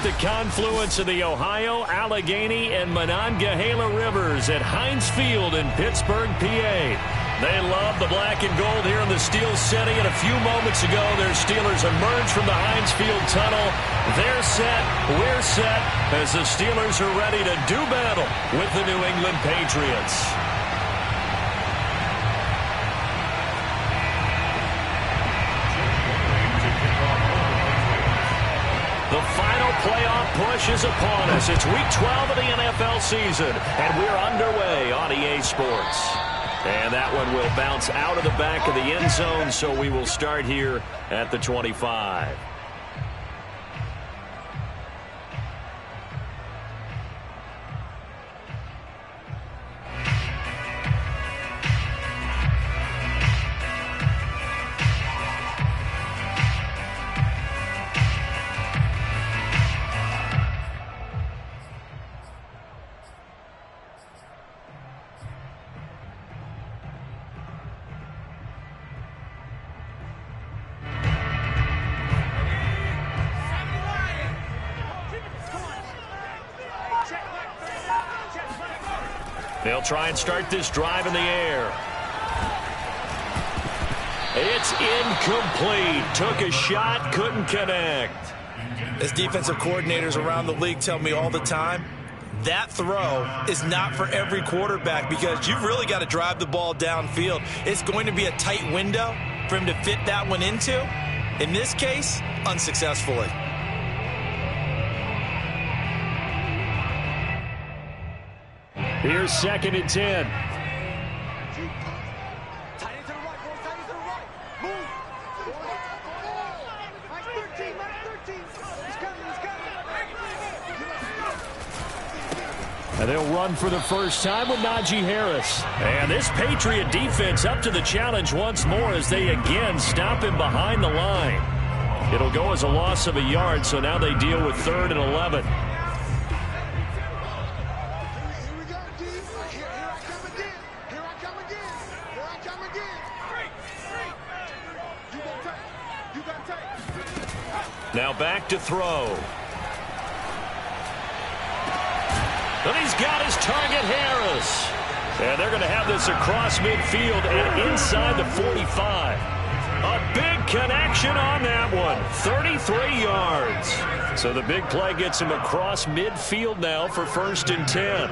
the confluence of the Ohio, Allegheny, and Monongahela rivers at Heinz Field in Pittsburgh, PA. They love the black and gold here in the Steel City, and a few moments ago, their Steelers emerged from the Heinz Field tunnel. They're set, we're set, as the Steelers are ready to do battle with the New England Patriots. The final playoff push is upon us. It's Week 12 of the NFL season, and we're underway on EA Sports. And that one will bounce out of the back of the end zone, so we will start here at the 25. They'll try and start this drive in the air. It's incomplete. Took a shot, couldn't connect. As defensive coordinators around the league tell me all the time, that throw is not for every quarterback because you've really got to drive the ball downfield. It's going to be a tight window for him to fit that one into. In this case, unsuccessfully. Here's 2nd and 10. And they'll run for the first time with Najee Harris. And this Patriot defense up to the challenge once more as they again stop him behind the line. It'll go as a loss of a yard, so now they deal with 3rd and 11. Now back to throw. And he's got his target, Harris. And they're going to have this across midfield and inside the 45. A big connection on that one. 33 yards. So the big play gets him across midfield now for 1st and 10.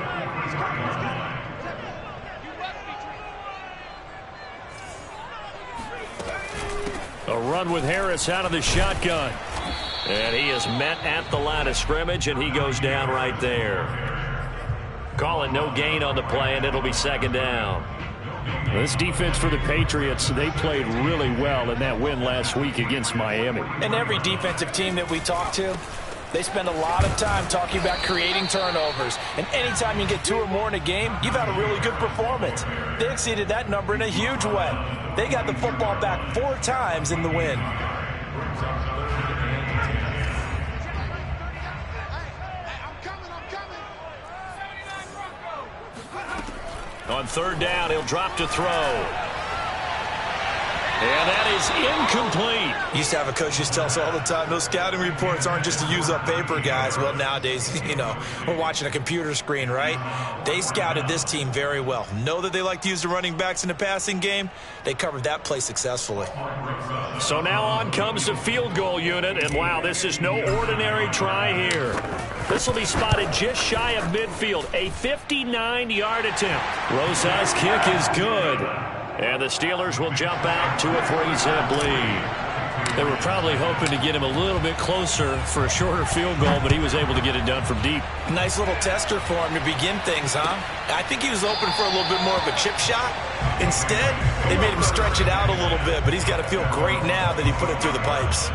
A run with Harris out of the shotgun. And he is met at the line of scrimmage, and he goes down right there. Call it no gain on the play, and it'll be 2nd down. This defense for the Patriots, they played really well in that win last week against Miami. And every defensive team that we talk to, they spend a lot of time talking about creating turnovers. And anytime you get 2 or more in a game, you've had a really good performance. They exceeded that number in a huge way. They got the football back 4 times in the win. On 3rd down, he'll drop to throw. And that is incomplete. Used to have a coach just tell us all the time, those scouting reports aren't just to use up paper, guys. Well, nowadays, we're watching a computer screen, right? They scouted this team very well. Know that they like to use the running backs in the passing game. They covered that play successfully. So now on comes the field goal unit, and wow, this is no ordinary try here. This will be spotted just shy of midfield, a 59-yard attempt. Rosa's kick is good. And the Steelers will jump out to a 3-zip lead. They were probably hoping to get him a little bit closer for a shorter field goal, but he was able to get it done from deep. Nice little tester for him to begin things, huh? I think he was open for a little bit more of a chip shot. Instead, they made him stretch it out a little bit, but he's got to feel great now that he put it through the pipes.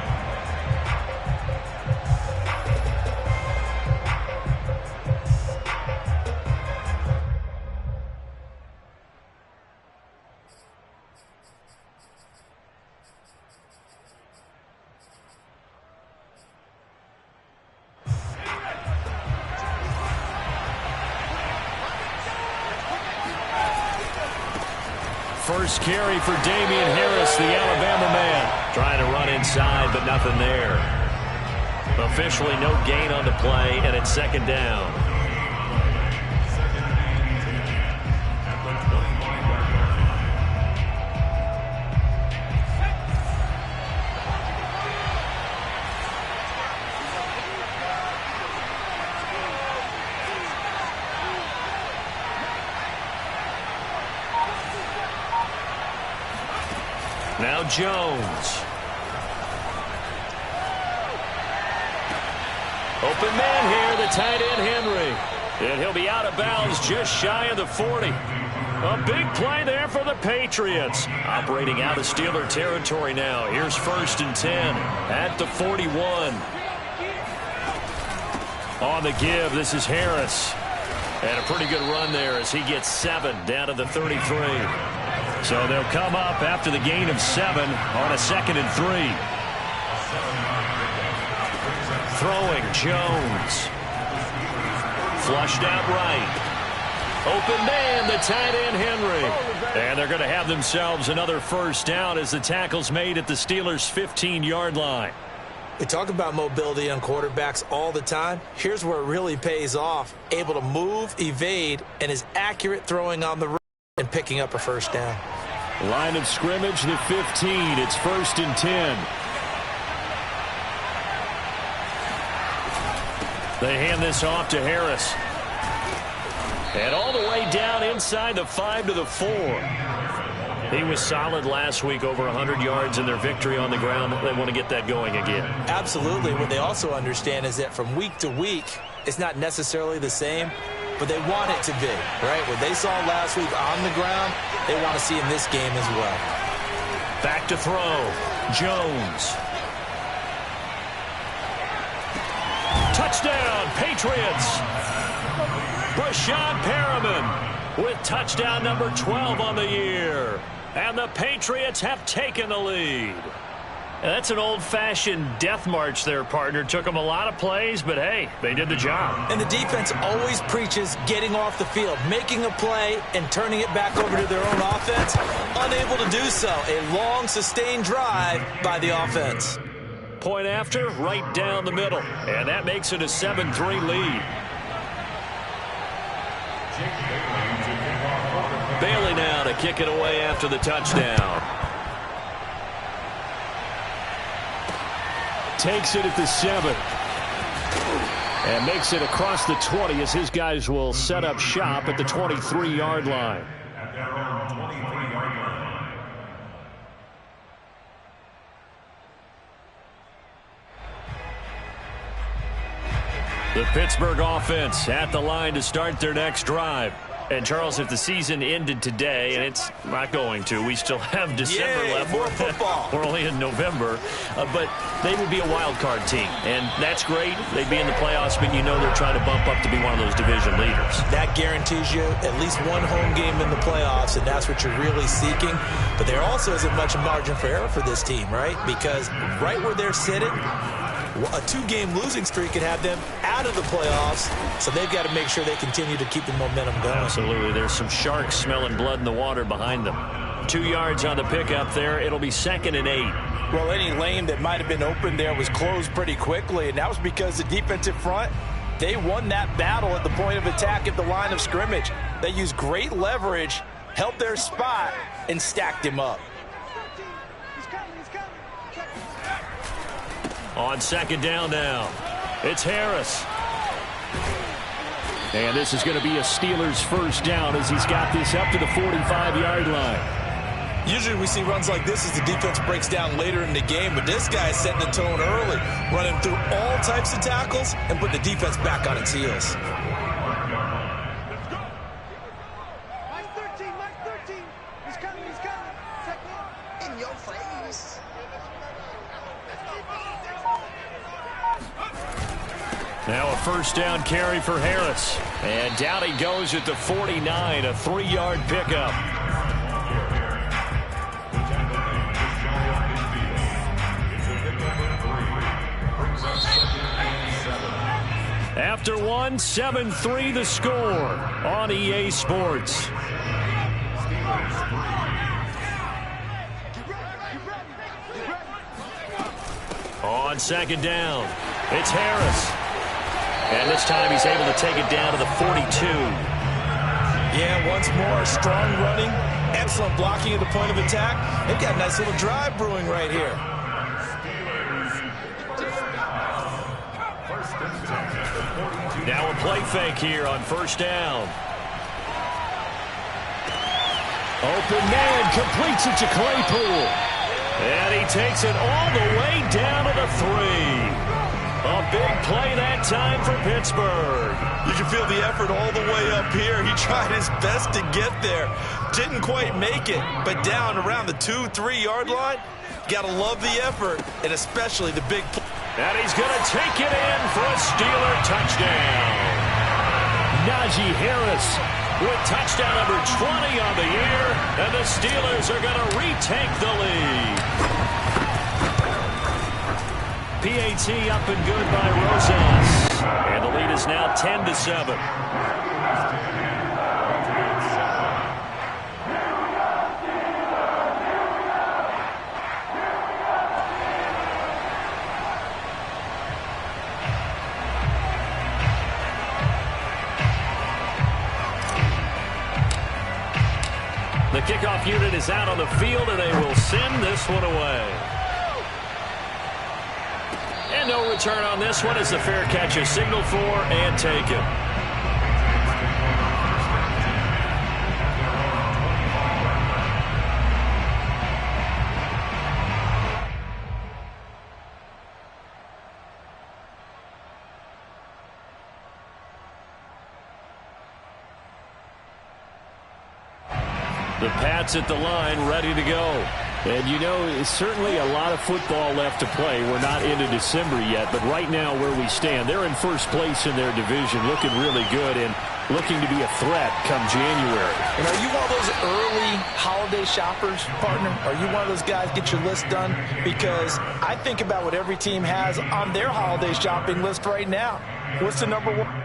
First carry for Damian Harris, the Alabama man. Trying to run inside, but nothing there. Officially no gain on the play, and it's second down. Now Jones. Open man here, the tight end Henry. And he'll be out of bounds just shy of the 40. A big play there for the Patriots. Operating out of Steeler territory now. Here's 1st and 10 at the 41. On the give, this is Harris. And a pretty good run there as he gets 7 down to the 33. So they'll come up after the gain of 7 on a 2nd and 3. Throwing, Jones. Flushed out right. Open man, the tight end Henry. And they're going to have themselves another 1st down as the tackle's made at the Steelers' 15-yard line. We talk about mobility on quarterbacks all the time. Here's where it really pays off. Able to move, evade, and is accurate throwing on the run and picking up a 1st down. Line of scrimmage, the 15. It's 1st and 10. They hand this off to Harris. And all the way down inside the 5 to the 4. He was solid last week, over 100 yards in their victory on the ground. They want to get that going again. Absolutely. What they also understand is that from week to week, it's not necessarily the same, but they want it to be, right? What they saw last week on the ground, they want to see in this game as well. Back to throw. Jones. Touchdown, Patriots. Brashad Perriman with touchdown number 12 on the year. And the Patriots have taken the lead. And that's an old-fashioned death march there, partner. Took them a lot of plays, but hey, they did the job. And the defense always preaches getting off the field, making a play, and turning it back over to their own offense. Unable to do so. A long, sustained drive by the offense. Point after, right down the middle. And that makes it a 7-3 lead. Bailey now to kick it away after the touchdown. Takes it at the 7. And makes it across the 20 as his guys will set up shop at the 23-yard line. The Pittsburgh offense at the line to start their next drive. And, Charles, if the season ended today, and it's not going to, we still have December left. More football. We're only in November. But they would be a wild card team. And that's great. They'd be in the playoffs, but you know they're trying to bump up to be one of those division leaders. That guarantees you at least one home game in the playoffs, and that's what you're really seeking. But there also isn't much margin for error for this team, right? Because right where they're sitting, a 2-game losing streak could have them out of the playoffs, so they've got to make sure they continue to keep the momentum going. Absolutely. There's some sharks smelling blood in the water behind them. 2 yards on the pickup there. It'll be 2nd and 8. Well, any lane that might have been open there was closed pretty quickly, and that was because the defensive front, they won that battle at the point of attack at the line of scrimmage. They used great leverage, held their spot, and stacked him up. On 2nd down now, it's Harris. And this is going to be a Steelers 1st down as he's got this up to the 45-yard line. Usually we see runs like this as the defense breaks down later in the game, but this guy is setting the tone early, running through all types of tackles and put the defense back on its heels. Now a 1st down carry for Harris. And down he goes at the 49, a 3-yard pickup. After 1, 7-3 the score on EA Sports. On 2nd down, It's Harris. And this time he's able to take it down to the 42. Yeah, once more, strong running, excellent blocking at the point of attack. They've got a nice little drive brewing right here. Now a play fake here on first down. Open man completes it to Claypool. And he takes it all the way down to the 3. A big play that time for Pittsburgh. You can feel the effort all the way up here. He tried his best to get there. Didn't quite make it, but down around the 2-3 yard line. Got to love the effort, and especially the big play. And he's going to take it in for a Steeler touchdown. Najee Harris with touchdown number 20 on the year, and the Steelers are going to retake the lead. PAT up and good by Rosas. And the lead is now 10-7. The kickoff unit is out on the field, and they will send this one away. And no return on this one as the fair catch is signaled for and taken. The Pats at the line, ready to go. And, you know, certainly a lot of football left to play. We're not into December yet, but right now where we stand, they're in first place in their division, looking really good and looking to be a threat come January. And are you one of those early holiday shoppers, partner? Are you one of those guys get your list done? Because I think about what every team has on their holiday shopping list right now. What's the number one?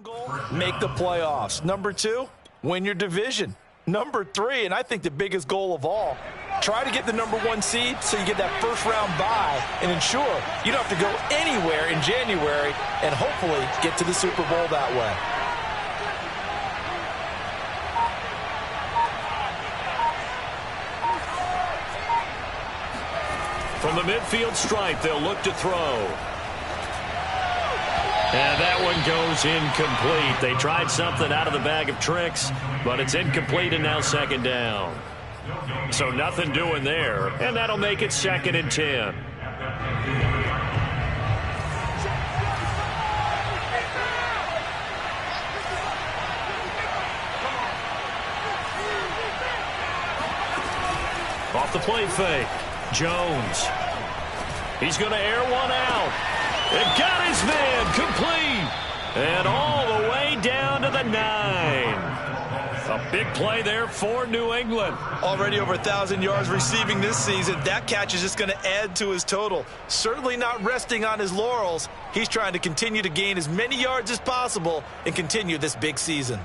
Goal, make the playoffs. Number 2, win your division. Number 3, and I think the biggest goal of all, try to get the number 1 seed so you get that first round bye and ensure you don't have to go anywhere in January and hopefully get to the Super Bowl that way. From the midfield stripe, they'll look to throw. And that one goes incomplete. They tried something out of the bag of tricks, but it's incomplete and now second down. So nothing doing there, and that'll make it 2nd and 10. Off the play fake, Jones. He's going to air one out. It got his man complete. And all the way down to the 9. A big play there for New England. Already over 1,000 yards receiving this season. That catch is just going to add to his total. Certainly not resting on his laurels. He's trying to continue to gain as many yards as possible and continue this big season.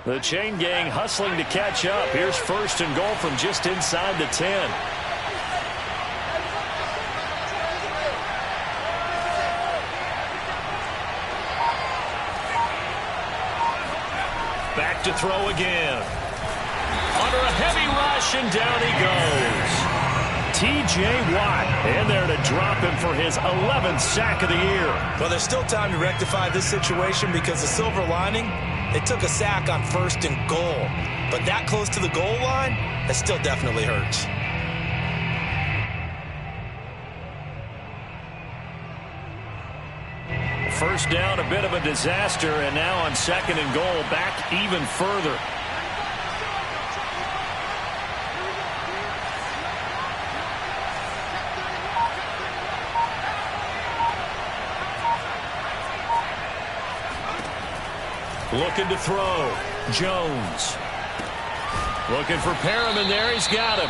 The chain gang hustling to catch up. Here's 1st and goal from just inside the 10. Back to throw again. Under a heavy rush, and down he goes. T.J. Watt in there to drop him for his 11th sack of the year. Well, there's still time to rectify this situation because the silver lining, they took a sack on 1st and goal. But that close to the goal line, that still definitely hurts. First down, a bit of a disaster, and now on 2nd and goal, back even further. Looking to throw. Jones. Looking for Perriman there. He's got him.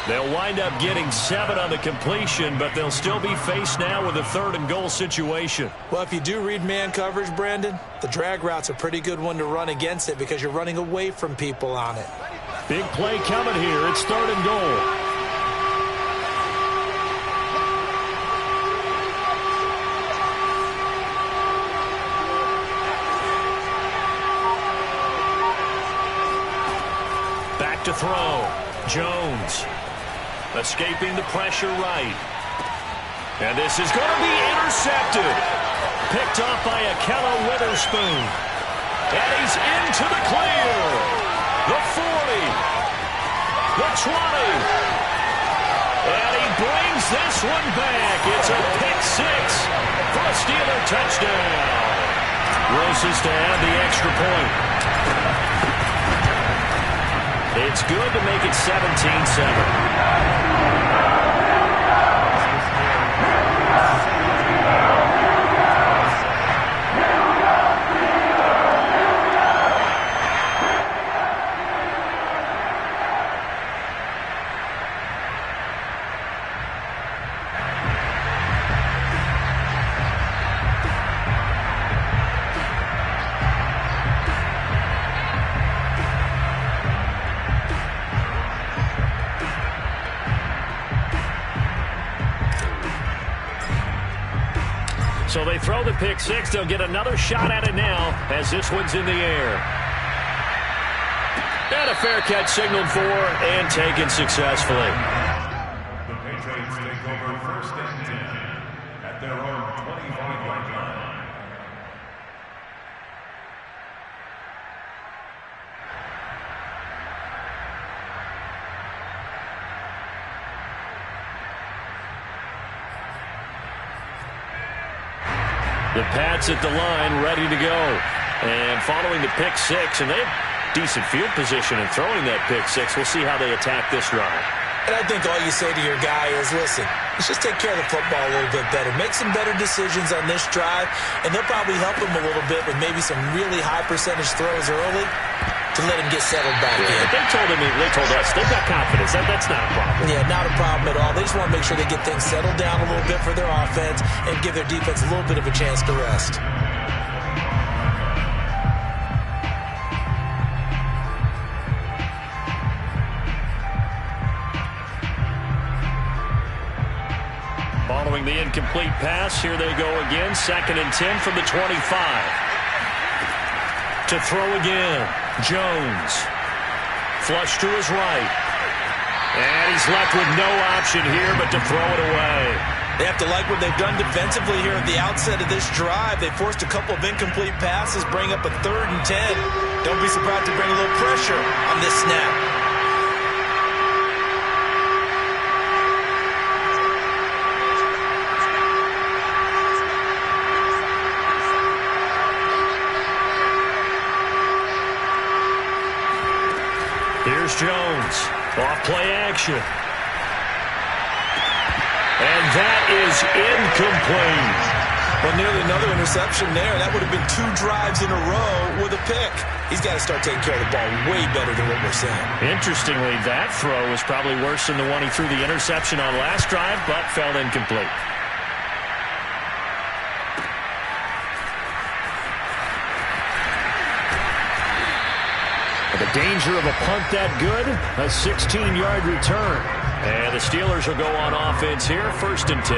They'll wind up getting 7 on the completion, but they'll still be faced now with a 3rd and goal situation. Well, if you do read man coverage, Brandon, the drag route's a pretty good one to run against it because you're running away from people on it. Big play coming here. It's 3rd and goal. Back to throw. Jones. Escaping the pressure right. And this is going to be intercepted. Picked off by Akella Witherspoon. And he's into the clear. The 40. The 20. And he brings this one back. It's a pick 6 for a Steeler touchdown. Races to add the extra point. It's good to make it 17-7. So they throw the pick 6. They'll get another shot at it now as this one's in the air. And a fair catch signaled for and taken successfully. The Patriots take over 1st and 10 at their own 25-yard line. The Pats at the line, ready to go. And following the pick 6, and they have decent field position in throwing that pick 6. We'll see how they attack this drive. And I think all you say to your guy is, listen, let's just take care of the football a little bit better. Make some better decisions on this drive, and they'll probably help him a little bit with maybe some really high percentage throws early to let him get settled back in. They told us they've got confidence. That's not a problem. Yeah, not a problem at all. They just want to make sure they get things settled down a little bit for their offense and give their defense a little bit of a chance to rest. Following the incomplete pass, here they go again. 2nd and 10 from the 25. To throw again. Jones. Flush to his right. And he's left with no option here but to throw it away. They have to like what they've done defensively here at the outset of this drive. They forced a couple of incomplete passes, bring up a 3rd and 10. Don't be surprised to bring a little pressure on this snap. Here's Jones. Off play action. And that is incomplete. Well, nearly another interception there. That would have been 2 drives in a row with a pick. He's got to start taking care of the ball way better than what we're seeing. Interestingly, that throw was probably worse than the one he threw the interception on last drive, but fell incomplete. The danger of a punt that good, a 16-yard return. And the Steelers will go on offense here, 1st and 10.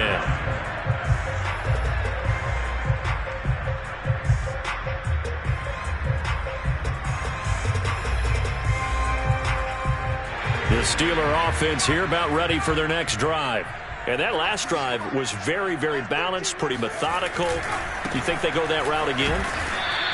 The Steeler offense here about ready for their next drive. And that last drive was very, very balanced, pretty methodical. Do you think they go that route again?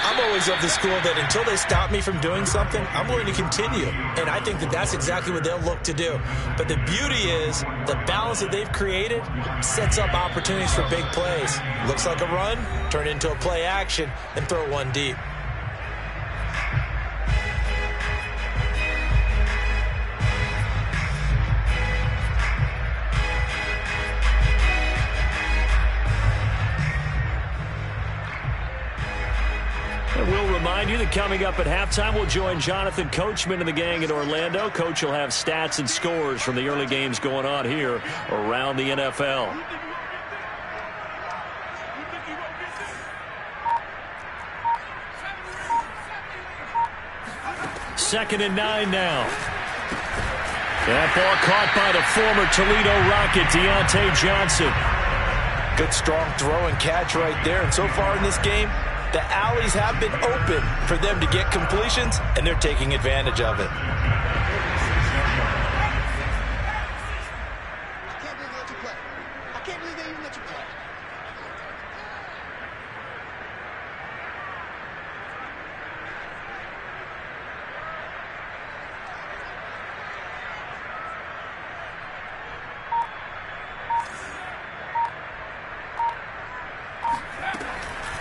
I'm always of the school that until they stop me from doing something, I'm going to continue. And I think that that's exactly what they'll look to do. But the beauty is the balance that they've created sets up opportunities for big plays. Looks like a run, turn it into a play action, and throw one deep. remind you that coming up at halftime, we'll join Jonathan Coachman and the gang in Orlando. Coach will have stats and scores from the early games going on here around the NFL. Second and 9 now. That ball caught by the former Toledo Rocket, Deontay Johnson. Good strong throw and catch right there. And so far in this game, the alleys have been open for them to get completions, and they're taking advantage of it.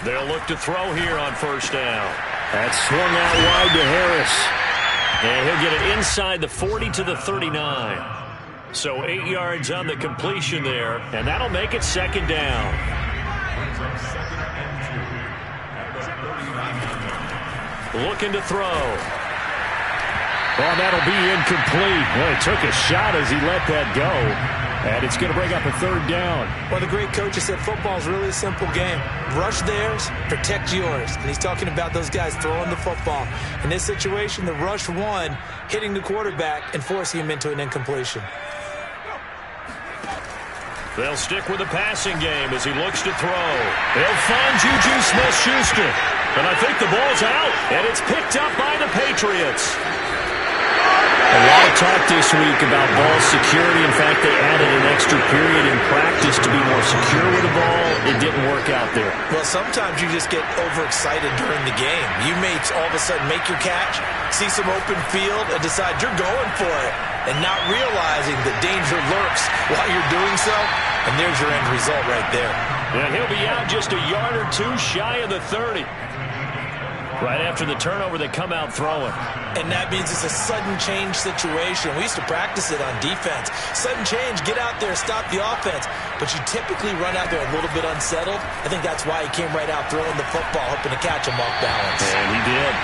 They'll look to throw here on first down. That's swung out wide to Harris. And he'll get it inside the 40 to the 39. So 8 yards on the completion there, and that'll make it second down. Looking to throw. Oh, that'll be incomplete. Well, he took a shot as he let that go. And it's going to bring up a third down. Well, the great coach has said football is really a simple game. Rush theirs, protect yours. And he's talking about those guys throwing the football. In this situation, the rush one, hitting the quarterback and forcing him into an incompletion. They'll stick with the passing game as he looks to throw. They'll find Juju Smith-Schuster. And I think the ball's out, and it's picked up by the Patriots. A lot of talk this week about ball security. In fact, they added an extra period in practice to be more secure with the ball. It didn't work out there. Well, sometimes you just get overexcited during the game. You may all of a sudden make your catch, see some open field, and decide you're going for it, and not realizing the danger lurks while you're doing so, and there's your end result right there. And he'll be out just a yard or two shy of the 30. Right after the turnover, they come out throwing. And that means it's a sudden change situation. We used to practice it on defense. Sudden change, get out there, stop the offense. But you typically run out there a little bit unsettled. I think that's why he came right out throwing the football, hoping to catch him off balance. And he did.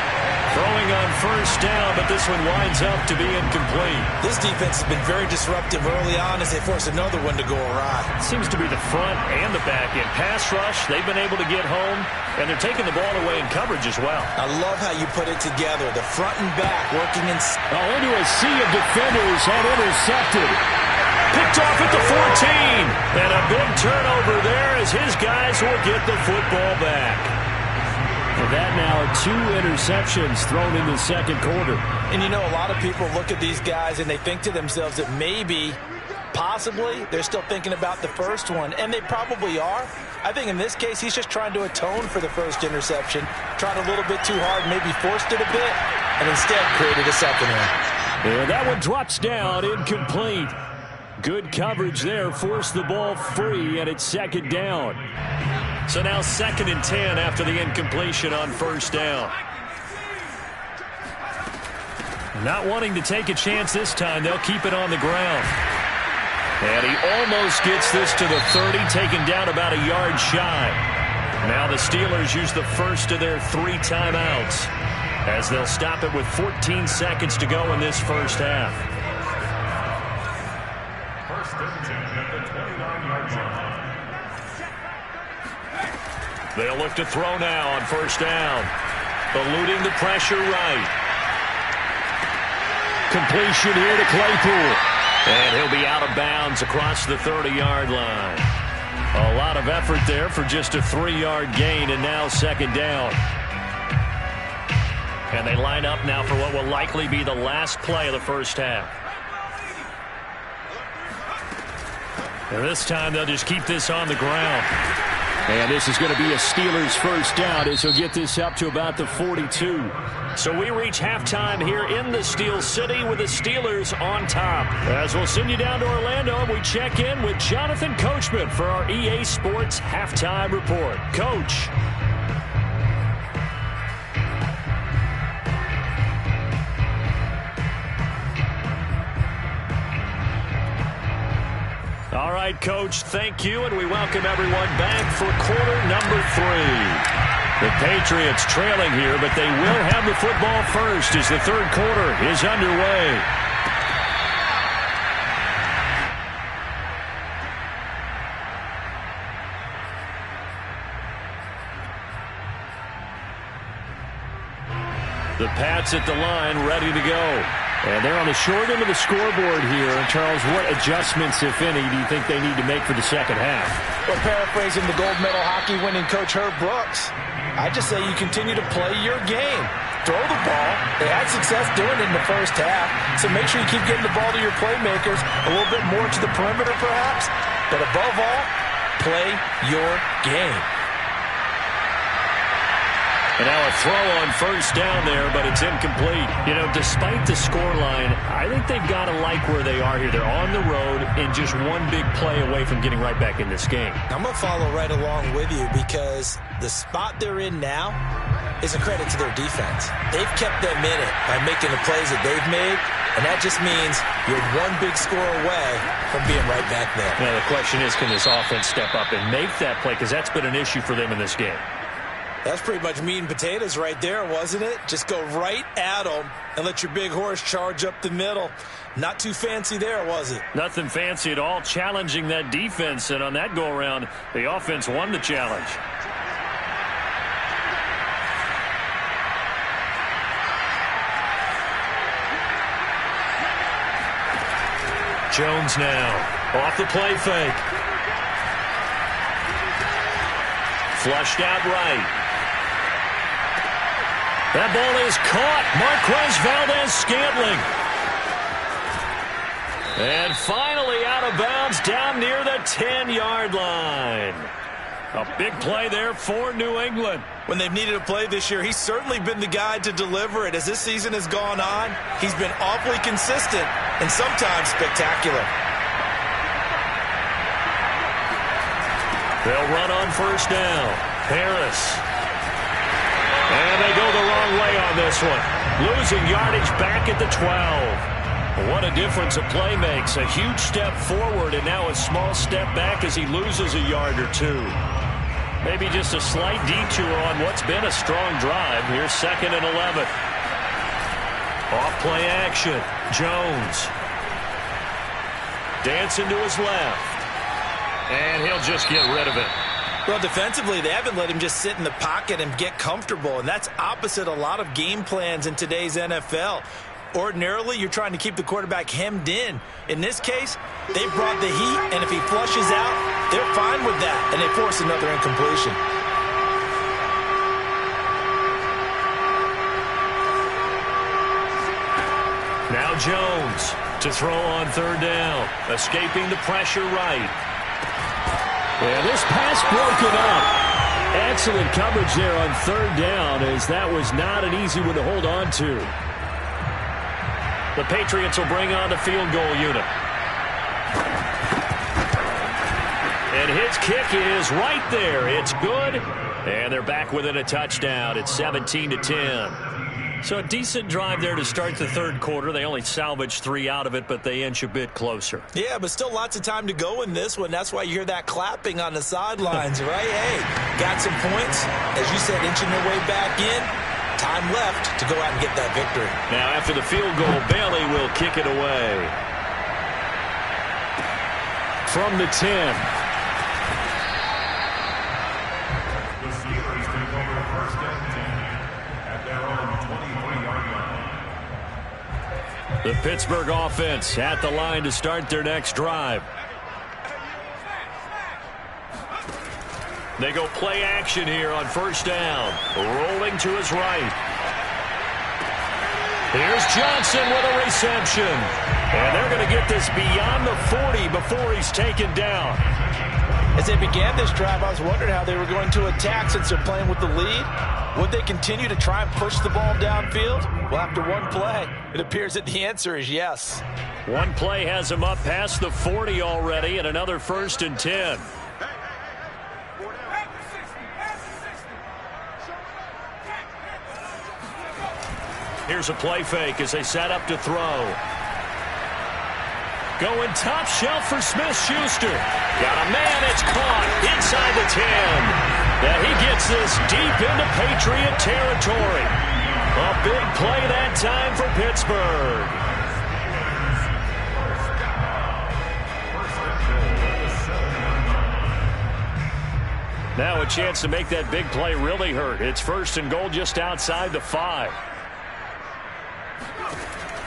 Throwing on first down, but this one winds up to be incomplete. This defense has been very disruptive early on as they force another one to go awry. Seems to be the front and the back end. Pass rush, they've been able to get home, and they're taking the ball away in coverage as well. I love how you put it together. The front and back working in. Into a sea of defenders and intercepted. Picked off at the 14. And a big turnover there as his guys will get the football back. For that now, 2 interceptions thrown in the second quarter. And you know, a lot of people look at these guys and they think to themselves that maybe, possibly, they're still thinking about the first one. And they probably are. I think in this case, he's just trying to atone for the first interception. Tried a little bit too hard, maybe forced it a bit, and instead created a second one. And that one drops down, incomplete. Good coverage there, forced the ball free, and it's second down. So now 2nd and 10 after the incompletion on first down. Not wanting to take a chance this time, they'll keep it on the ground. And he almost gets this to the 30, taken down about a yard shy. Now the Steelers use the first of their 3 timeouts as they'll stop it with 14 seconds to go in this first half. First and 10 at the 29-yard line. They'll look to throw now on first down. Eluding the pressure right. Completion here to Claypool. And he'll be out of bounds across the 30-yard line. A lot of effort there for just a 3-yard gain, and now second down. And they line up now for what will likely be the last play of the first half. And this time they'll just keep this on the ground. And this is going to be a Steelers first down as he'll get this up to about the 42. So we reach halftime here in the Steel City with the Steelers on top. As we'll send you down to Orlando and we check in with Jonathan Coachman for our EA Sports Halftime Report. Coach. All right, Coach, thank you, and we welcome everyone back for quarter number 3. The Patriots trailing here, but they will have the football first as the third quarter is underway. The Pats at the line, ready to go. And they're on the short end of the scoreboard here. Charles, what adjustments, if any, do you think they need to make for the second half? Well, paraphrasing the gold medal hockey winning coach Herb Brooks, I just say you continue to play your game. Throw the ball. They had success doing it in the first half, so make sure you keep getting the ball to your playmakers, a little bit more to the perimeter perhaps, but above all, play your game. And now a throw on first down there, but it's incomplete. You know, despite the scoreline, I think they've got to like where they are here. They're on the road and just one big play away from getting right back in this game. I'm going to follow right along with you because the spot they're in now is a credit to their defense. They've kept them in it by making the plays that they've made, and that just means you're one big score away from being right back there. Now, the question is, can this offense step up and make that play? Because that's been an issue for them in this game. That's pretty much meat and potatoes right there, wasn't it? Just go right at them and let your big horse charge up the middle. Not too fancy there, was it? Nothing fancy at all, challenging that defense. And on that go-around, the offense won the challenge. Jones now, off the play fake. Flushed out right. That ball is caught. Marquez Valdez-Scantling. And finally out of bounds down near the 10-yard line. A big play there for New England. When they've needed a play this year, he's certainly been the guy to deliver it. As this season has gone on, he's been awfully consistent and sometimes spectacular. They'll run on first down. Harris. And they go the wrong way on this one. Losing yardage back at the 12. What a difference a play makes. A huge step forward and now a small step back as he loses a yard or two. Maybe just a slight detour on what's been a strong drive. Here's 2nd and 11. Off play action. Jones. Dancing to his left. And he'll just get rid of it. Well, defensively, they haven't let him just sit in the pocket and get comfortable, and that's opposite a lot of game plans in today's NFL. Ordinarily, you're trying to keep the quarterback hemmed in. In this case, they brought the heat, and if he flushes out, they're fine with that, and they force another incompletion. Now Jones to throw on third down, escaping the pressure right. Yeah, this pass broken up. Excellent coverage there on third down, as that was not an easy one to hold on to. The Patriots will bring on the field goal unit. And his kick is right there. It's good. And they're back within a touchdown. It's 17-10. So a decent drive there to start the third quarter. They only salvaged 3 out of it, but they inch a bit closer. Yeah, but still lots of time to go in this one. That's why you hear that clapping on the sidelines, right? Hey, got some points. As you said, inching their way back in. Time left to go out and get that victory. Now after the field goal, Bailey will kick it away. From the 10. The Steelers take over 1st and 10 at their own 23-yard line. The Pittsburgh offense at the line to start their next drive. They go play action here on first down. Rolling to his right. Here's Johnson with a reception. And they're going to get this beyond the 40 before he's taken down. As they began this drive, I was wondering how they were going to attack since they're playing with the lead. Would they continue to try and push the ball downfield? Well, after one play, it appears that the answer is yes. One play has him up past the 40 already, and another 1st and 10. Here's a play fake as they set up to throw. Going top shelf for Smith-Schuster. Got a man, it's caught inside the 10. And he gets this deep into Patriot territory. A big play that time for Pittsburgh. Now a chance to make that big play really hurt. It's 1st and goal just outside the 5.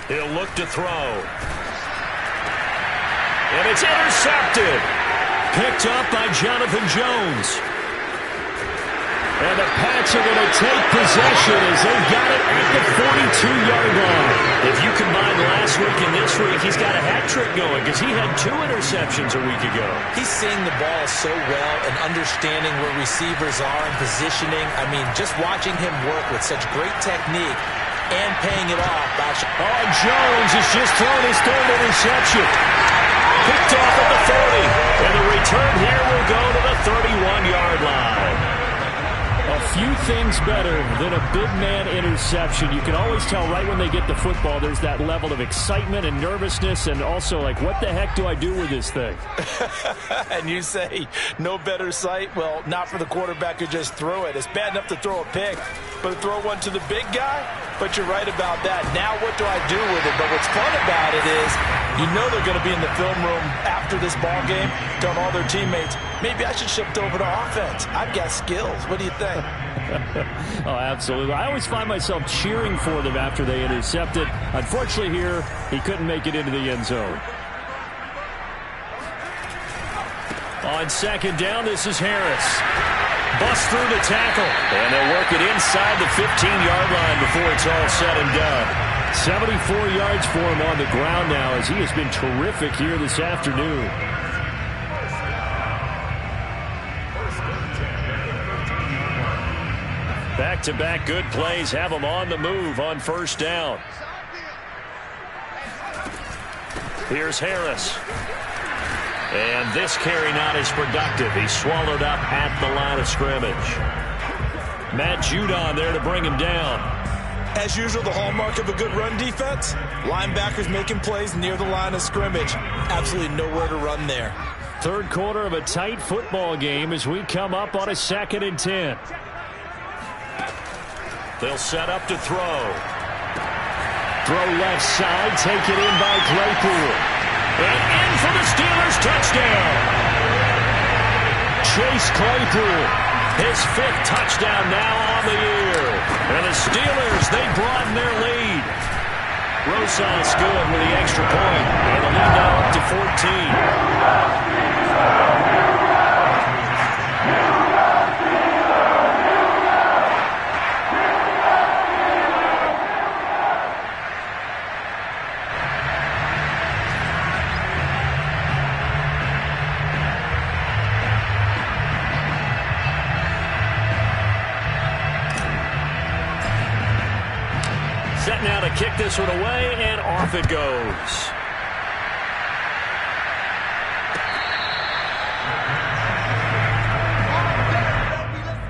He'll look to throw. And it's intercepted. Picked up by Jonathan Jones. And the Pats are going to take possession as they've got it at the 42-yard line. If you combine last week and this week, he's got a hat trick going because he had 2 interceptions a week ago. He's seeing the ball so well and understanding where receivers are and positioning. I mean, just watching him work with such great technique and paying it off. Oh, Jones has just thrown his 3rd interception. Picked off at the 40. And the return here will go to the 31-yard line. A few things better than a big man interception. You can always tell right when they get the football, there's that level of excitement and nervousness and also like, what the heck do I do with this thing? And you say no better sight? Well, not for the quarterback who just threw it. It's bad enough to throw a pick, but to throw one to the big guy? But you're right about that. Now what do I do with it? But what's fun about it is you know they're going to be in the film room after this ball game telling all their teammates, maybe I should shift over to offense. I've got skills. What do you think? Oh, absolutely. I always find myself cheering for them after they intercept it. Unfortunately here, he couldn't make it into the end zone. On 2nd down, this is Harris. Bust through the tackle. And they'll work it inside the 15-yard line before it's all said and done. 74 yards for him on the ground now as he has been terrific here this afternoon. Back-to-back good plays have him on the move on 1st down. Here's Harris. And this carry not as productive. He's swallowed up at the line of scrimmage. Matt Judon there to bring him down. As usual, the hallmark of a good run defense, linebackers making plays near the line of scrimmage. Absolutely nowhere to run there. 3rd quarter of a tight football game as we come up on a 2nd and 10. They'll set up to throw. Throw left side, take it in by Claypool. And in for the Steelers touchdown. Chase Claypool. His 5th touchdown now on the year. And the Steelers, they broaden their lead. Rosas good with the extra point. And the lead now up to 14. Set now to kick this one away, and off it goes.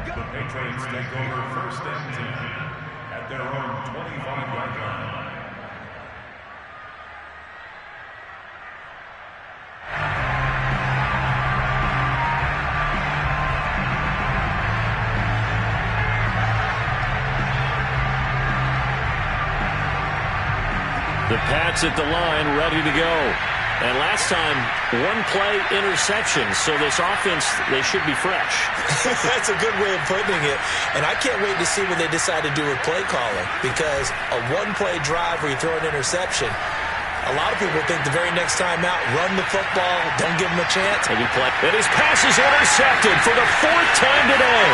The Patriots take over 1st and 10 at their own 25-yard line. The Pats at the line, ready to go. And last time, 1-play interception. So this offense, they should be fresh. That's a good way of putting it. And I can't wait to see what they decide to do with play calling. Because a 1-play drive where you throw an interception, a lot of people think the very next time out, run the football, don't give them a chance. And his pass is intercepted for the 4th time today.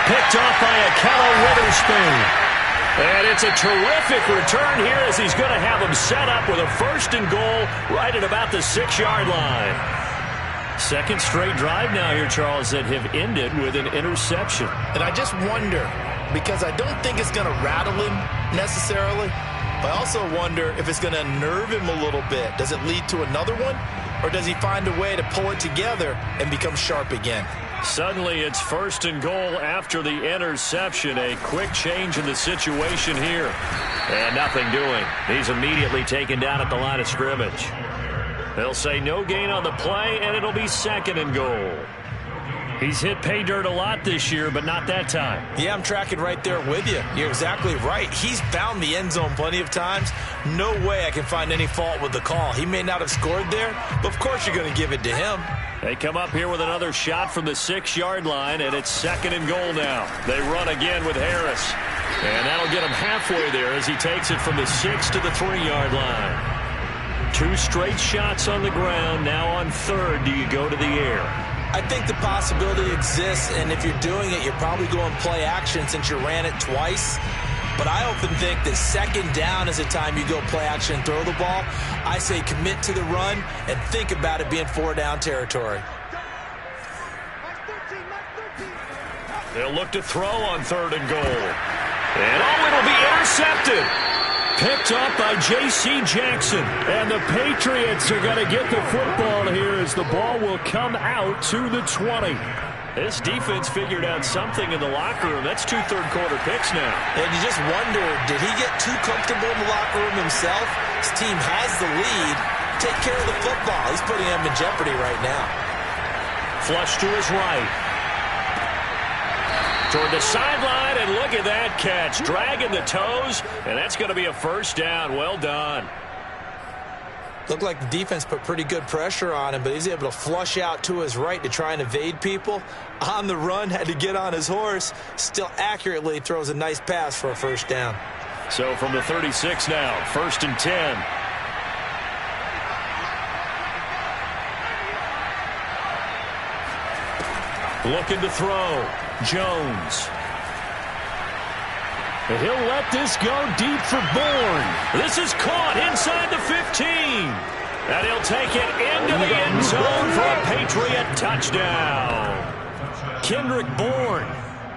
Picked off by Akello Witherspoon. And it's a terrific return here as he's going to have him set up with a 1st and goal right at about the 6-yard line. 2nd straight drive now here, Charles, that have ended with an interception. And I just wonder, because I don't think it's going to rattle him necessarily, but I also wonder if it's going to nerve him a little bit. Does it lead to another one? Or does he find a way to pull it together and become sharp again? Suddenly it's 1st and goal after the interception. A quick change in the situation here. And nothing doing. He's immediately taken down at the line of scrimmage. They'll say no gain on the play, and it'll be 2nd and goal. He's hit pay dirt a lot this year, but not that time. Yeah, I'm tracking right there with you. You're exactly right. He's found the end zone plenty of times. No way I can find any fault with the call. He may not have scored there, but of course you're going to give it to him. They come up here with another shot from the 6-yard line, and it's 2nd and goal now. They run again with Harris. And that'll get him halfway there as he takes it from the 6 to the 3-yard line. 2 straight shots on the ground. Now on 3rd, do you go to the air? I think the possibility exists, and if you're doing it, you're probably going play action since you ran it twice. But I often think that 2nd down is the time you go play action and throw the ball. I say commit to the run and think about it being 4-down territory. They'll look to throw on 3rd and goal. And it'll be intercepted. Picked up by J.C. Jackson. And the Patriots are going to get the football here as the ball will come out to the 20. This defense figured out something in the locker room. That's 2 third-quarter picks now. And you just wonder, did he get too comfortable in the locker room himself? His team has the lead. Take care of the football. He's putting him in jeopardy right now. Flush to his right. Toward the sideline, and look at that catch. Dragging the toes, and that's going to be a 1st down. Well done. Looked like the defense put pretty good pressure on him, but he's able to flush out to his right to try and evade people. On the run, had to get on his horse. Still accurately throws a nice pass for a 1st down. So from the 36 now, 1st and 10. Looking to throw. Jones. And he'll let this go deep for Bourne. This is caught inside the 15. And he'll take it into the end zone for a Patriot touchdown. Kendrick Bourne,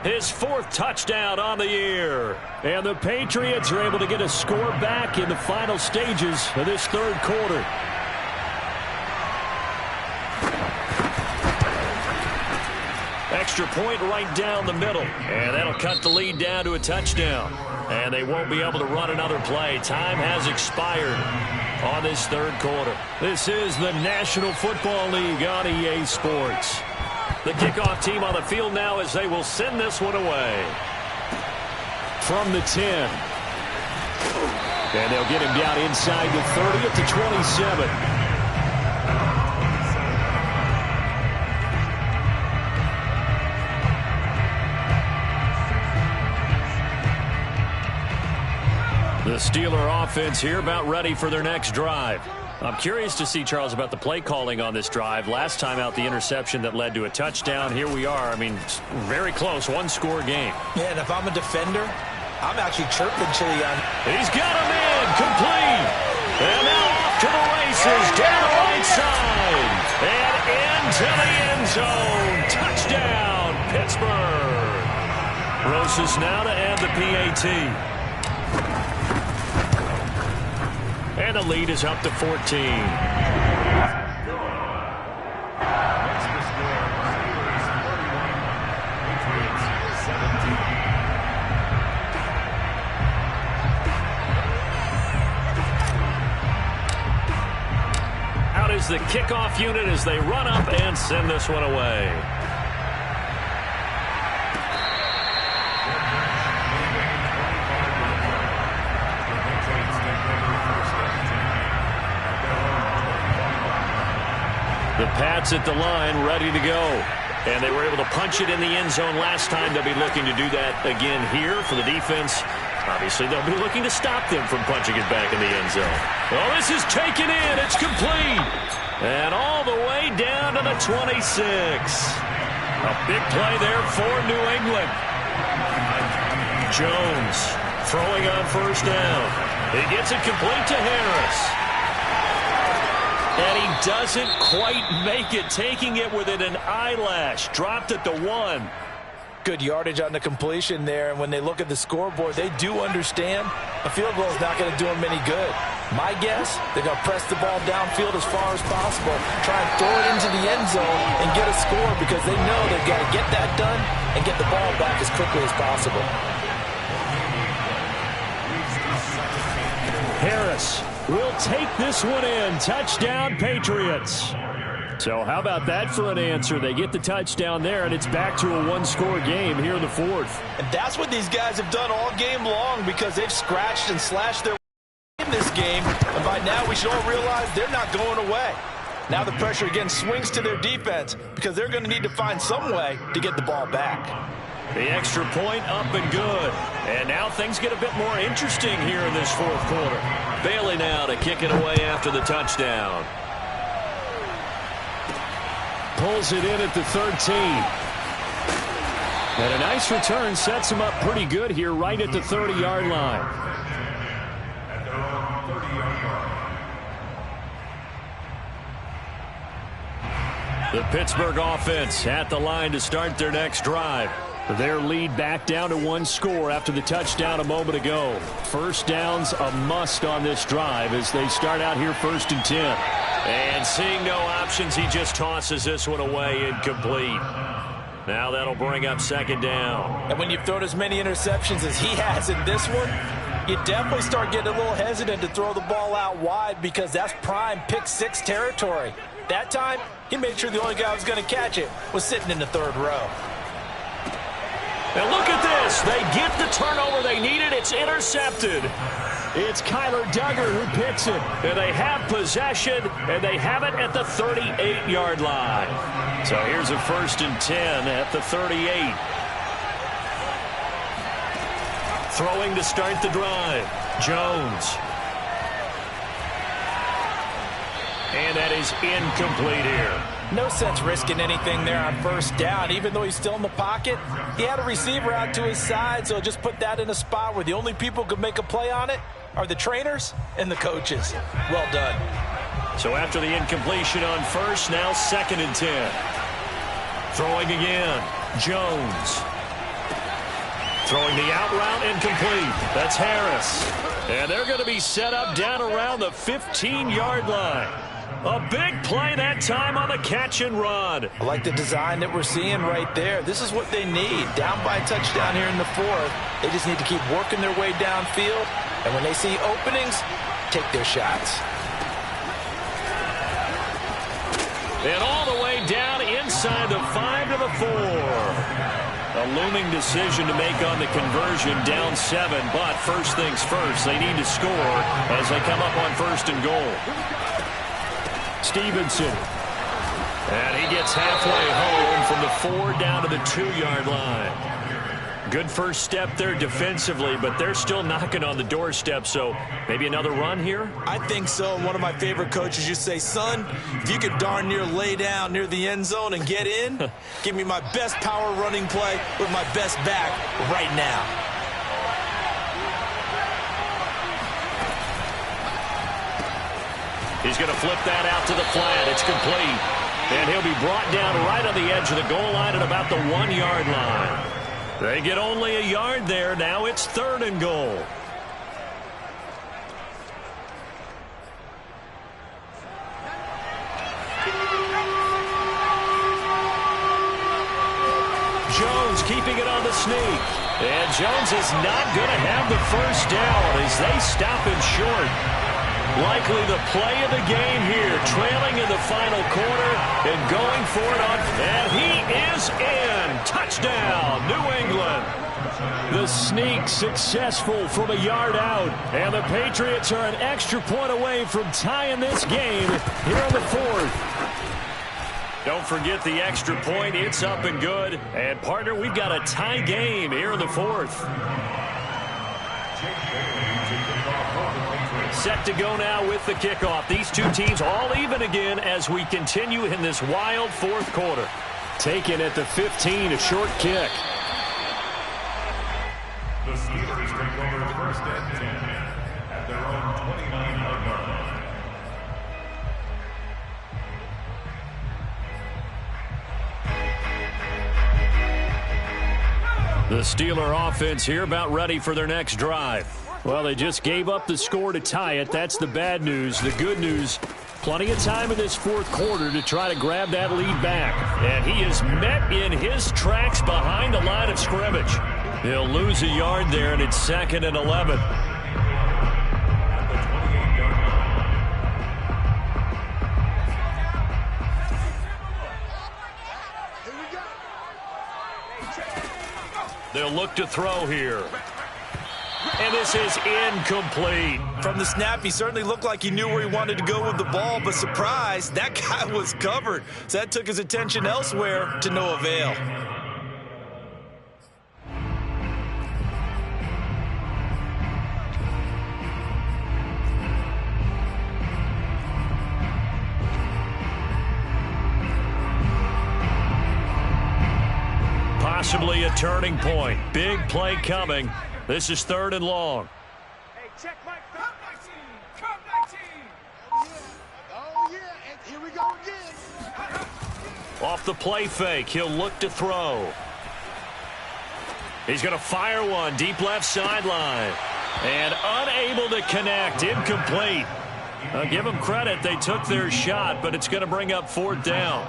his 4th touchdown on the year. And the Patriots are able to get a score back in the final stages of this 3rd quarter. Extra point right down the middle. And that'll cut the lead down to a touchdown. And they won't be able to run another play. Time has expired on this 3rd quarter. This is the National Football League on EA Sports. The kickoff team on the field now as they will send this one away. From the 10. And they'll get him down inside the 30 at the 27. The Steeler offense here about ready for their next drive. I'm curious to see, Charles, about the play calling on this drive. Last time out, the interception that led to a touchdown. Here we are. I mean, very close, 1-score game. Yeah, and if I'm a defender, I'm actually chirping Chili on. He's got him in, complete. And now off to the races, down the right side. And into the end zone. Touchdown, Pittsburgh. Roses now to add the PAT. And the lead is up to 14. Out is the kickoff unit as they run up and send this one away. The Pats at the line, ready to go. And they were able to punch it in the end zone last time. They'll be looking to do that again here for the defense. Obviously, they'll be looking to stop them from punching it back in the end zone. Oh, this is taken in. It's complete. And all the way down to the 26. A big play there for New England. Jones throwing on 1st down. He gets it complete to Harris. And he doesn't quite make it, taking it within an eyelash. Dropped at the 1. Good yardage on the completion there, and when they look at the scoreboard, they do understand a field goal is not going to do them any good. My guess, they're going to press the ball downfield as far as possible, try and throw it into the end zone and get a score because they know they've got to get that done and get the ball back as quickly as possible. Harris will take this one in. Touchdown, Patriots. So how about that for an answer? They get the touchdown there, and it's back to a one-score game here in the fourth. And that's what these guys have done all game long because they've scratched and slashed their in this game. And by now, we should all realize they're not going away. Now the pressure again swings to their defense because they're going to need to find some way to get the ball back. The extra point up and good. And now things get a bit more interesting here in this fourth quarter. Bailey now to kick it away after the touchdown. Pulls it in at the 13. And a nice return sets him up pretty good here right at the 30-yard line. At their own 30-yard line. The Pittsburgh offense at the line to start their next drive. Their lead back down to one score after the touchdown a moment ago. First down's a must on this drive as they start out here 1st and 10. And seeing no options, he just tosses this one away incomplete. Now that'll bring up 2nd down. And when you've thrown as many interceptions as he has in this one, you definitely start getting a little hesitant to throw the ball out wide because that's prime pick 6 territory. That time, he made sure the only guy who was going to catch it was sitting in the 3rd row. And look at this. They get the turnover they needed. It's intercepted. It's Kyler Duggar who picks it. And they have possession, and they have it at the 38-yard line. So here's a 1st and 10 at the 38. Throwing to start the drive. Jones. And that is incomplete here. No sense risking anything there on 1st down. Even though he's still in the pocket, he had a receiver out to his side, so just put that in a spot where the only people who could make a play on it are the trainers and the coaches. Well done. So after the incompletion on 1st, now 2nd and 10. Throwing again. Jones. Throwing the out route incomplete. That's Harris. And they're going to be set up down around the 15-yard line. A big play that time on the catch and run. I like the design that we're seeing right there. This is what they need. Down by a touchdown here in the 4th. They just need to keep working their way downfield. And when they see openings, take their shots. And all the way down inside the 5 to the 4. A looming decision to make on the conversion, down 7. But first things first, they need to score as they come up on 1st and goal. Stevenson. And he gets halfway home from the 4 down to the 2-yard line. Good first step there defensively, but they're still knocking on the doorstep, so maybe another run here? I think so. One of my favorite coaches used to say, son, if you could darn near lay down near the end zone and get in, give me my best power running play with my best back right now. He's going to flip that out to the flat. It's complete. And he'll be brought down right on the edge of the goal line at about the 1-yard line. They get only a yard there. Now it's 3rd and goal. Jones keeping it on the sneak. And Jones is not going to have the first down as they stop him short. Likely the play of the game here, trailing in the final quarter and going for it on. And he is in. Touchdown, New England. The sneak successful from a yard out. And the Patriots are an extra point away from tying this game here in the 4th. Don't forget the extra point. It's up and good. And, partner, we've got a tie game here in the 4th. Set to go now with the kickoff. These two teams all even again as we continue in this wild 4th quarter. Taken at the 15, a short kick. The Steelers take over 1st and 10 at their own 29-yard line. The Steeler offense here about ready for their next drive. Well, they just gave up the score to tie it. That's the bad news. The good news, plenty of time in this 4th quarter to try to grab that lead back. And he is met in his tracks behind the line of scrimmage. He'll lose a yard there, and it's 2nd and 11. At the 28-yard line. They'll look to throw here. And this is incomplete. From the snap, he certainly looked like he knew where he wanted to go with the ball, but surprise, that guy was covered. So that took his attention elsewhere to no avail. Possibly a turning point. Big play coming. This is 3rd and long. Hey, check Mike. Come 19. Come 19. Oh, yeah. And here we go again. Off the play fake, he'll look to throw. He's going to fire one deep left sideline. And unable to connect. Incomplete. I'll give them credit. They took their shot, but it's going to bring up 4th down.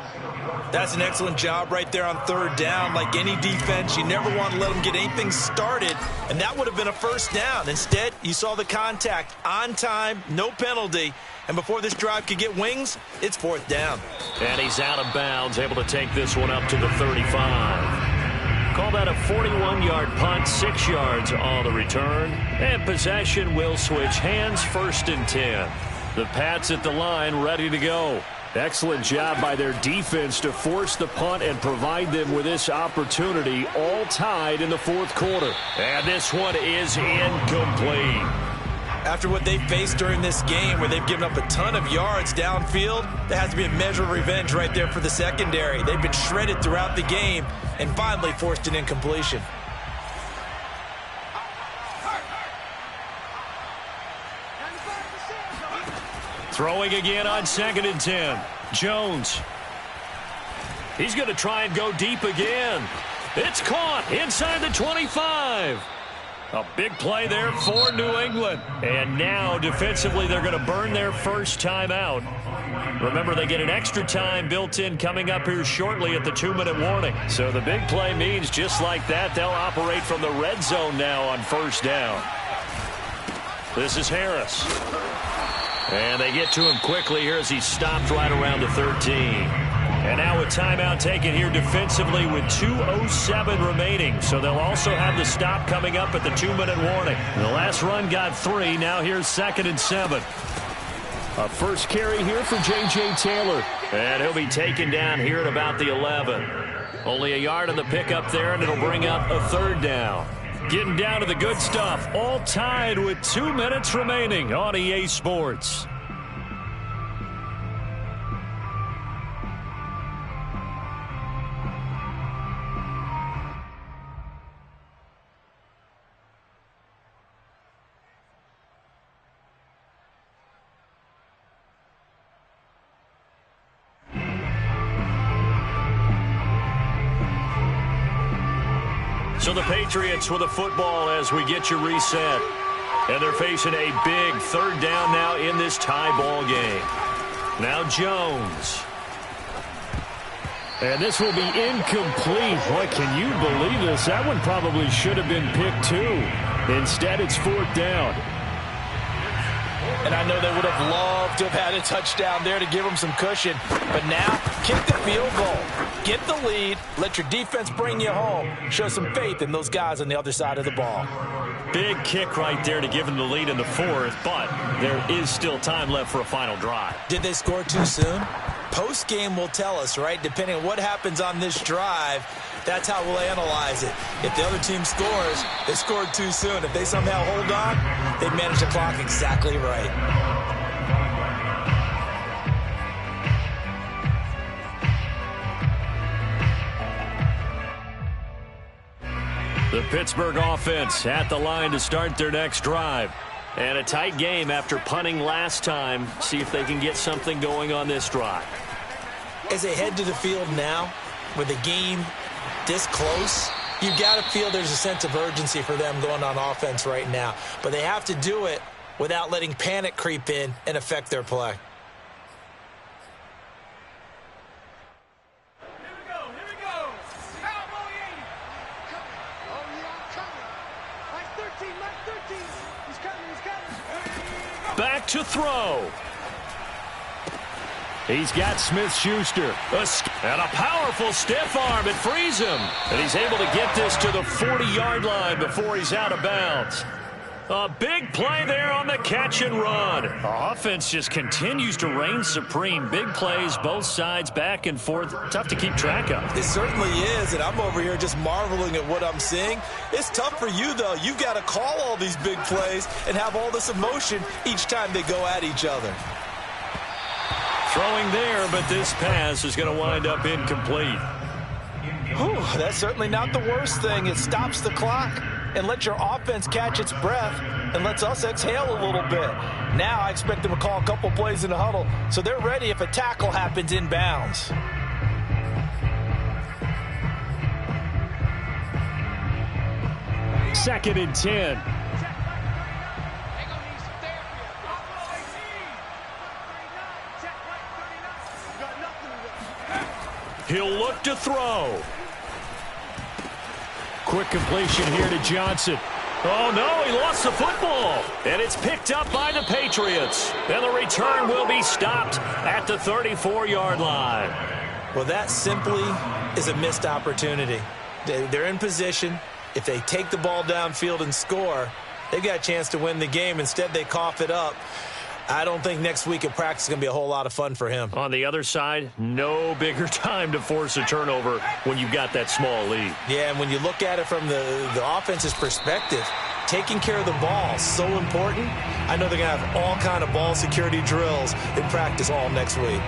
That's an excellent job right there on 3rd down. Like any defense, you never want to let them get anything started, and that would have been a 1st down. Instead, you saw the contact on time, no penalty, and before this drive could get wings, it's 4th down. And he's out of bounds, able to take this one up to the 35. Call that a 41-yard punt, 6 yards on the return, and possession will switch hands, 1st and 10. The Pats at the line, ready to go. Excellent job by their defense to force the punt and provide them with this opportunity, all tied in the 4th quarter. And this one is incomplete. After what they faced during this game where they've given up a ton of yards downfield, there has to be a measure of revenge right there for the secondary. They've been shredded throughout the game and finally forced an incompletion. Throwing again on 2nd and 10. Jones. He's going to try and go deep again. It's caught inside the 25. A big play there for New England. And now defensively they're going to burn their first time out. Remember, they get an extra time built in coming up here shortly at the 2-minute warning. So the big play means just like that, they'll operate from the red zone now on 1st down. This is Harris. And they get to him quickly here as he stopped right around the 13. And now a timeout taken here defensively with 2:07 remaining. So they'll also have the stop coming up at the 2-minute warning. The last run got 3. Now here's 2nd and 7. A first carry here for J.J. Taylor. And he'll be taken down here at about the 11. Only a yard on the pickup there, and it'll bring up a 3rd down. Getting down to the good stuff, all tied with 2 minutes remaining on EA Sports. So the Patriots with the football as we get you reset. And they're facing a big 3rd down now in this tie ball game. Now Jones. And this will be incomplete. Boy, can you believe this? That one probably should have been picked too. Instead, it's 4th down. And I know they would have loved to have had a touchdown there to give them some cushion. But now, kick the field goal. Get the lead. Let your defense bring you home. Show some faith in those guys on the other side of the ball. Big kick right there to give them the lead in the 4th, but there is still time left for a final drive. Did they score too soon? Post-game will tell us, right? Depending on what happens on this drive, that's how we'll analyze it. If the other team scores, they scored too soon. If they somehow hold on, they manage the clock exactly right. The Pittsburgh offense at the line to start their next drive. And a tight game after punting last time. See if they can get something going on this drive. As they head to the field now, with the game this close, you've got to feel there's a sense of urgency for them going on offense right now. But they have to do it without letting panic creep in and affect their play. Back to throw. He's got Smith-Schuster. And a powerful stiff arm. It frees him. And he's able to get this to the 40-yard line before he's out of bounds. A big play there on the catch and run. The offense just continues to reign supreme. Big plays, both sides, back and forth. Tough to keep track of. It certainly is, and I'm over here just marveling at what I'm seeing. It's tough for you, though. You've got to call all these big plays and have all this emotion each time they go at each other. Throwing there, but this pass is going to wind up incomplete. Whew, that's certainly not the worst thing. It stops the clock and lets your offense catch its breath and lets us exhale a little bit. Now I expect them to call a couple plays in the huddle so they're ready if a tackle happens inbounds. Second and 10. He'll look to throw. Quick completion here to Johnson. Oh, no, he lost the football. And it's picked up by the Patriots. And the return will be stopped at the 34-yard line. Well, that simply is a missed opportunity. They're in position. If they take the ball downfield and score, they've got a chance to win the game. Instead, they cough it up. I don't think next week at practice is going to be a whole lot of fun for him. On the other side, no bigger time to force a turnover when you've got that small lead. Yeah, and when you look at it from the offense's perspective, taking care of the ball is so important. I know they're going to have all kind of ball security drills in practice all next week.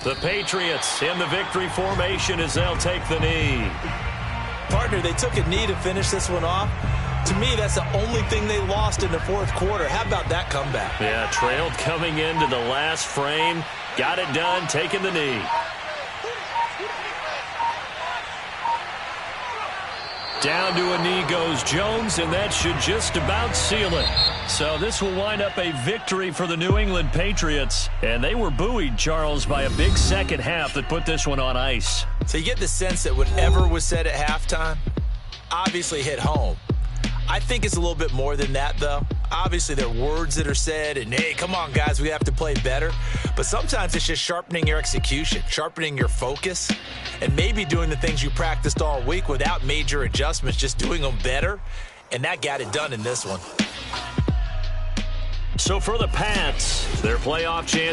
The Patriots in the victory formation as they'll take the knee. Partner, they took a knee to finish this one off. To me, that's the only thing they lost in the fourth quarter. How about that comeback? Yeah, trailed coming into the last frame. Got it done, taking the knee. Down to a knee goes Jones, and that should just about seal it. So this will wind up a victory for the New England Patriots. And they were buoyed, Charles, by a big second half that put this one on ice. So you get the sense that whatever was said at halftime obviously hit home. I think it's a little bit more than that, though. Obviously, there are words that are said, and, hey, come on, guys, we have to play better. But sometimes it's just sharpening your execution, sharpening your focus, and maybe doing the things you practiced all week without major adjustments, just doing them better, and that got it done in this one. So for the Pats, their playoff chance